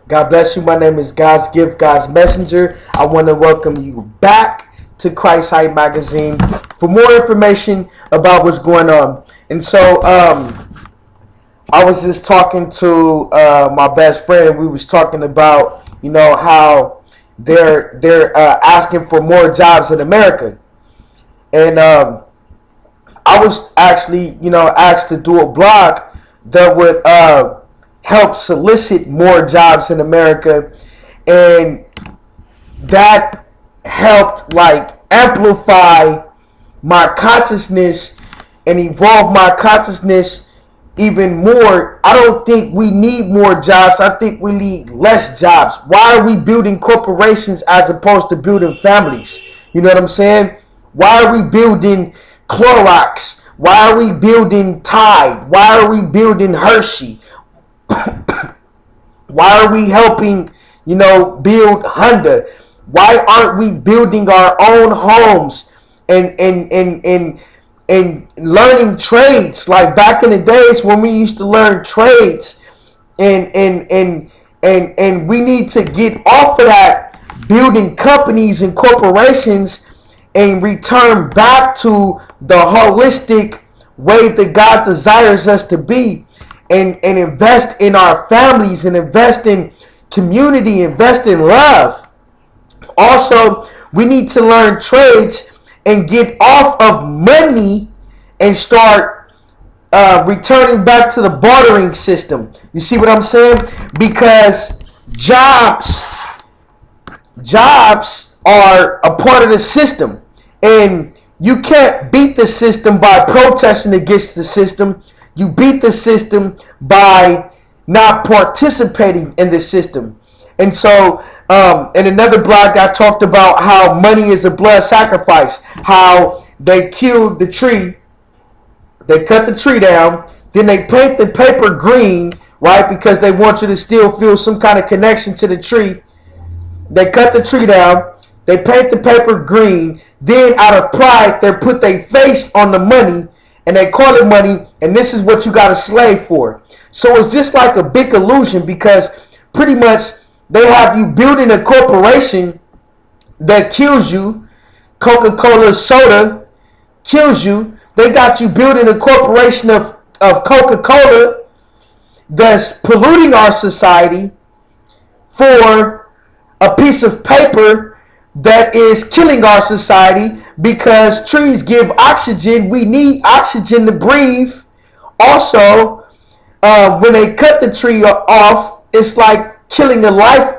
God bless you. My name is God's Gift, God's Messenger. I want to welcome you back to Christ Hype Magazine for more information about what's going on. And so I was just talking to my best friend. We was talking about, you know, how they're asking for more jobs in America. And I was actually, you know, asked to do a blog that would help solicit more jobs in America, and that helped like amplify my consciousness and evolve my consciousness even more. I don't think we need more jobs. I think we need less jobs. Why are we building corporations as opposed to building families? You know what I'm saying? Why are we building Clorox? Why are we building Tide? Why are we building Hershey? Why are we helping, you know, build Honda? Why aren't we building our own homes and learning trades like back in the days when we used to learn trades? And we need to get off of that building companies and corporations and return back to the holistic way that God desires us to be, and invest in our families, and invest in community, invest in love. Also, we need to learn trades and get off of money and start returning back to the bartering system. You see what I'm saying? Because jobs are a part of the system, and you can't beat the system by protesting against the system. You beat the system by not participating in the system. And so in another blog, I talked about how money is a blood sacrifice, how they killed the tree, they cut the tree down, then they paint the paper green, right, because they want you to still feel some kind of connection to the tree. They cut the tree down, they paint the paper green, then out of pride, they put their face on the money, and they call it money, and this is what you got to slave for. So it's just like a big illusion, because pretty much they have you building a corporation that kills you. Coca-Cola soda kills you. They got you building a corporation of Coca-Cola that's polluting our society for a piece of paper that is killing our society, because trees give oxygen. We need oxygen to breathe. Also, when they cut the tree off, it's like killing a life.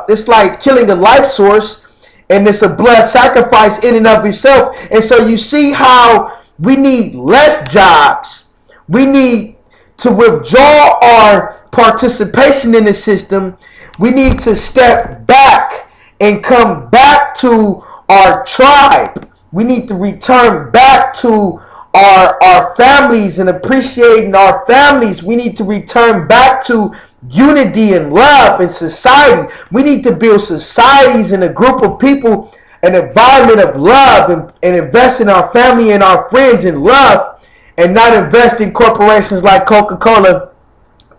It's like killing a life source, and it's a blood sacrifice in and of itself. And so you see how we need less jobs. We need to withdraw our participation in the system. We need to step back and come back to our tribe. We need to return back to our families and appreciating our families. We need to return back to unity and love in society. We need to build societies and a group of people, an environment of love, and invest in our family and our friends in love, and not invest in corporations like Coca-Cola,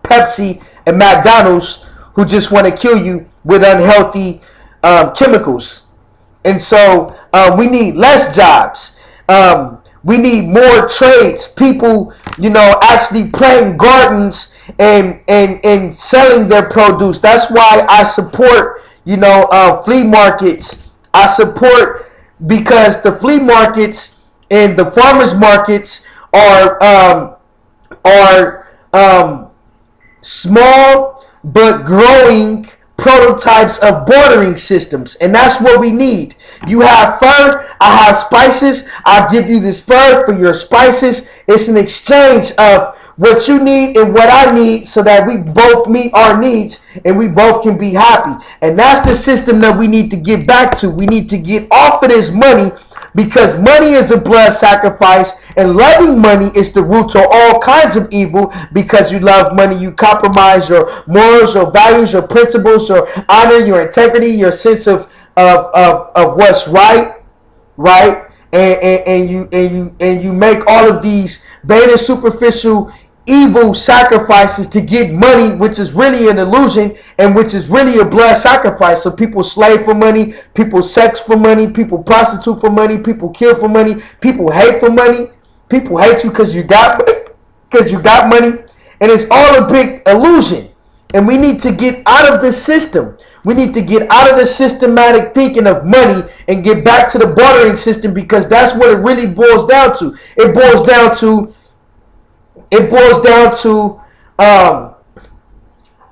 Pepsi, and McDonald's, who just want to kill you with unhealthy chemicals. And so we need less jobs. We need more trades. People, you know, actually planting gardens and selling their produce. That's why I support, you know, flea markets. I support, because the flea markets and the farmers markets are small but growing prototypes of bartering systems, and that's what we need. You have fur, I have spices. I'll give you this fur for your spices. It's an exchange of what you need and what I need, so that we both meet our needs and we both can be happy. And that's the system that we need to get back to. We need to get off of this money, because money is a blood sacrifice, and loving money is the root to all kinds of evil. Because you love money, you compromise your morals, your values, your principles, your honor, your integrity, your sense of what's right, and you make all of these vain and superficial evil sacrifices to get money, which is really an illusion and which is really a blood sacrifice. So people slave for money, people sex for money, people prostitute for money, people kill for money, people hate for money. People hate you because you got money, and it's all a big illusion. And we need to get out of the system. We need to get out of the systematic thinking of money and get back to the bartering system, because that's what it really boils down to. It boils down to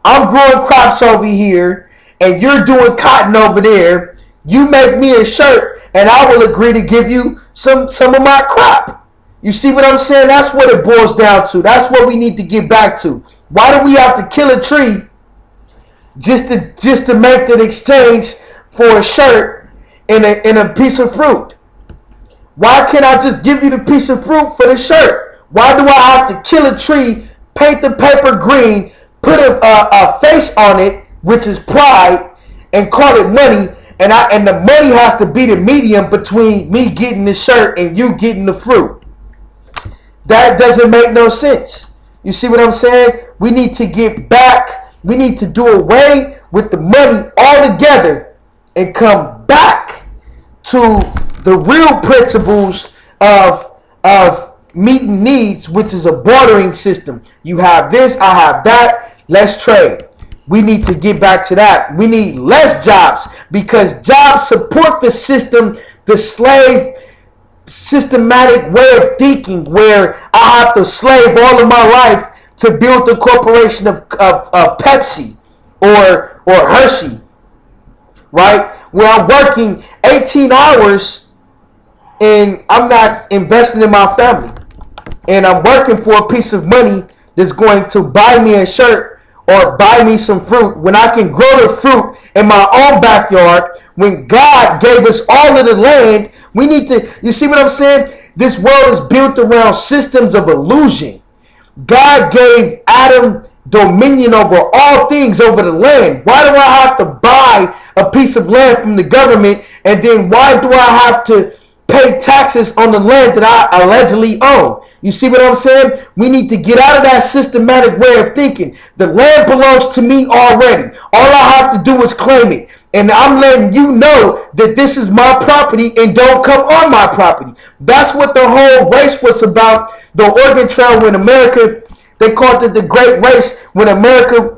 I'm growing crops over here and you're doing cotton over there. You make me a shirt and I will agree to give you some of my crop. You see what I'm saying? That's what it boils down to. That's what we need to get back to. Why do we have to kill a tree just to make that exchange for a shirt and a piece of fruit? Why can't I just give you the piece of fruit for the shirt? Why do I have to kill a tree, paint the paper green, put a face on it, which is pride, and call it money, and the money has to be the medium between me getting the shirt and you getting the fruit? That doesn't make no sense. You see what I'm saying? We need to get back. We need to do away with the money altogether and come back to the real principles of meeting needs, which is a bartering system. You have this, I have that, let's trade. We need to get back to that. We need less jobs, because jobs support the system, the slave systematic way of thinking, where I have to slave all of my life to build the corporation of Pepsi or Hershey, right? Where I'm working 18 hours and I'm not investing in my family. And I'm working for a piece of money that's going to buy me a shirt or buy me some fruit, when I can grow the fruit in my own backyard. When God gave us all of the land, we need to, you see what I'm saying? This world is built around systems of illusion. God gave Adam dominion over all things, over the land. Why do I have to buy a piece of land from the government? And then why do I have to pay taxes on the land that I allegedly own? You see what I'm saying? We need to get out of that systematic way of thinking. The land belongs to me already. All I have to do is claim it. And I'm letting you know that this is my property and don't come on my property. That's what the whole race was about. The Oregon Trail, when America, they called it the Great Race, when America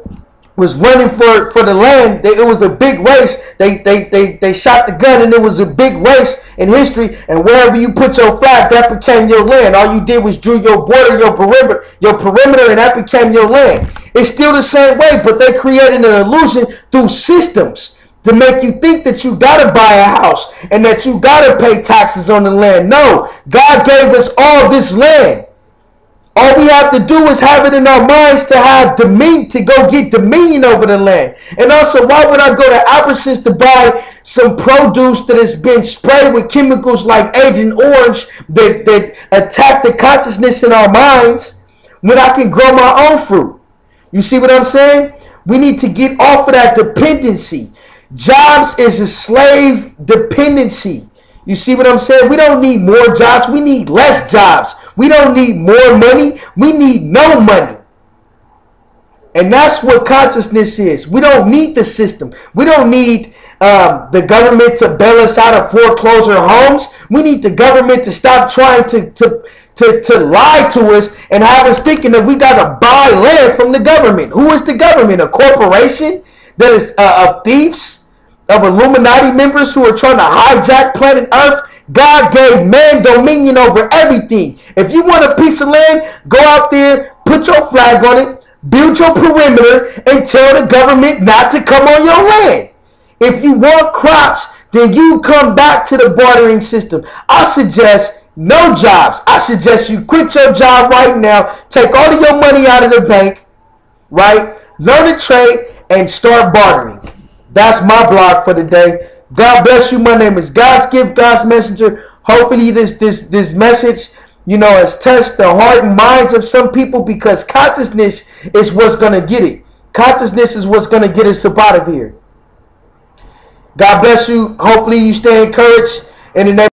was running for the land. It was a big race. They shot the gun, and it was a big race in history. And wherever you put your flag, that became your land. All you did was drew your border, your perimeter, and that became your land. It's still the same way, but they created an illusion through systems to make you think that you gotta buy a house and that you gotta pay taxes on the land. No, God gave us all this land. All we have to do is have it in our minds to have dominion, to go get dominion over the land. And also, why would I go to Albertsons to buy some produce that has been sprayed with chemicals like Agent Orange that attack the consciousness in our minds, when I can grow my own fruit? You see what I'm saying? We need to get off of that dependency. Jobs is a slave dependency. You see what I'm saying? We don't need more jobs. We need less jobs. We don't need more money. We need no money. And that's what consciousness is. We don't need the system. We don't need the government to bail us out of foreclosure homes. We need the government to stop trying to lie to us and have us thinking that we got to buy land from the government. Who is the government? A corporation that is of thieves? Of Illuminati members who are trying to hijack planet Earth? God gave man dominion over everything. If you want a piece of land, go out there, put your flag on it, build your perimeter, and tell the government not to come on your land. If you want crops, then you come back to the bartering system. I suggest no jobs. I suggest you quit your job right now, take all of your money out of the bank, right? Learn to trade and start bartering. That's my blog for today. God bless you. My name is God's Gift, God's Messenger. Hopefully this message, has touched the heart and minds of some people, because consciousness is what's going to get it. Consciousness is what's going to get us up out of here. God bless you. Hopefully you stay encouraged. In the name